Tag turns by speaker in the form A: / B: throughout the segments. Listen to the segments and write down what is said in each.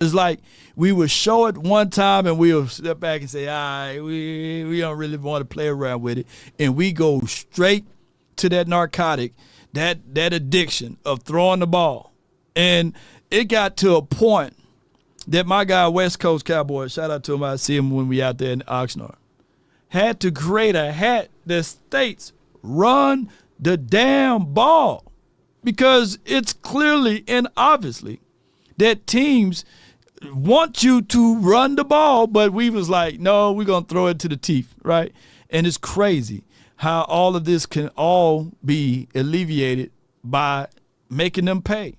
A: It's like we would show it one time and we'll step back and say, all right, we don't really want to play around with it. And we go straight to that narcotic, that addiction of throwing the ball. And it got to a point that my guy, West Coast Cowboys, shout out to him, I see him when we out there in Oxnard, had to create a hat that states, run the damn ball. Because it's clearly and obviously that teams want you to run the ball, but we was like, no, we're going to throw it to the teeth, right? And it's crazy how all of this can all be alleviated by making them pay.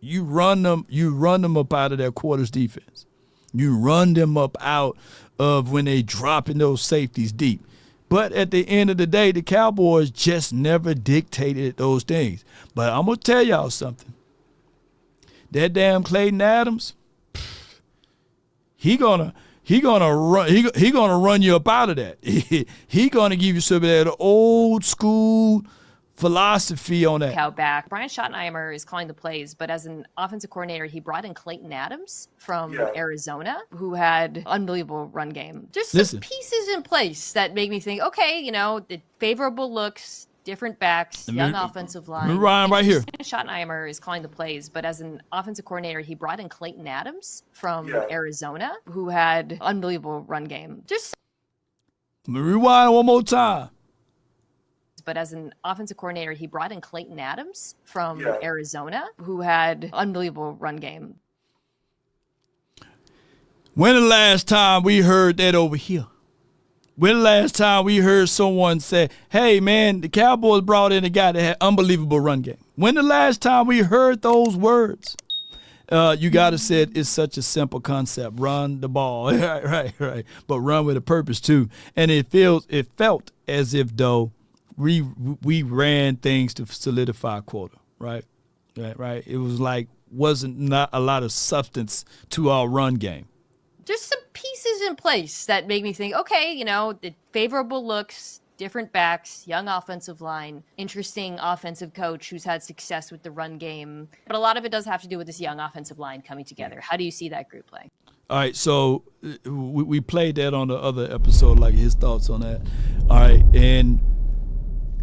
A: You run them up out of their quarters defense. You run them up out of when they dropping those safeties deep. But at the end of the day, the Cowboys just never dictated those things. But I'm going to tell y'all something. That damn Clayton Adams, he gonna run you up out of that. He gonna give you some of that old school philosophy on that.
B: Cow back. Brian Schottenheimer is calling the plays, but as an offensive coordinator, he brought in Clayton Adams from Arizona, who had unbelievable run game. Just some pieces in place that make me think, okay, the favorable looks, different backs, young offensive line.
A: Ryan right here.
B: Schottenheimer is calling the plays, but as an offensive coordinator, he brought in Clayton Adams from Arizona, who had unbelievable run game.
A: Rewind one more time.
B: But as an offensive coordinator, he brought in Clayton Adams from Arizona, who had unbelievable run game.
A: When the last time we heard that over here? When the last time we heard someone say, hey, man, the Cowboys brought in a guy that had unbelievable run game? When the last time we heard those words? You got to say it's such a simple concept. Run the ball. right. But run with a purpose, too. And it felt as if, though, we ran things to solidify quota, right? It was like not a lot of substance to our run game.
B: Just some pieces in place that make me think, okay, the favorable looks, different backs, young offensive line, interesting offensive coach who's had success with the run game. But a lot of it does have to do with this young offensive line coming together. How do you see that group playing?
A: All right, so we played that on the other episode, like his thoughts on that. All right, and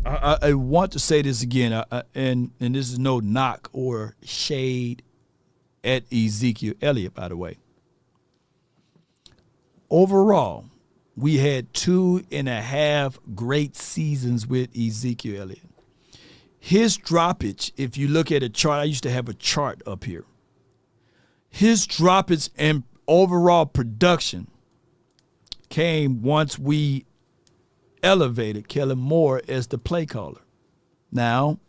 A: I want to say this again, and this is no knock or shade at Ezekiel Elliott, by the way. Overall, we had 2.5 great seasons with Ezekiel Elliott. His droppage, if you look at a chart, I used to have a chart up here. His droppage and overall production came once we elevated Kellen Moore as the play caller. Now,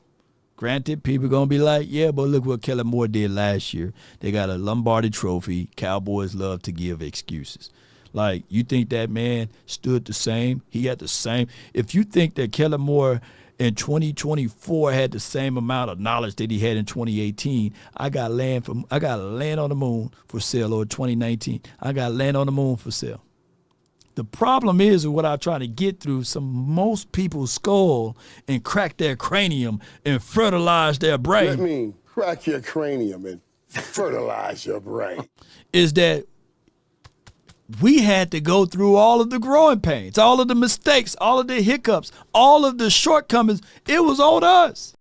A: granted, people are going to be like, yeah, but look what Kellen Moore did last year. They got a Lombardi trophy. Cowboys love to give excuses. Like, you think that man stood the same? He had the same. If you think that Kellen Moore in 2024 had the same amount of knowledge that he had in 2018, I got land on the moon for sale, or 2019. I got land on the moon for sale. The problem is what I'm trying to get through most people's skull and crack their cranium and fertilize their brain.
C: Let me crack your cranium and fertilize your brain.
A: Is that we had to go through all of the growing pains, all of the mistakes, all of the hiccups, all of the shortcomings. It was on us.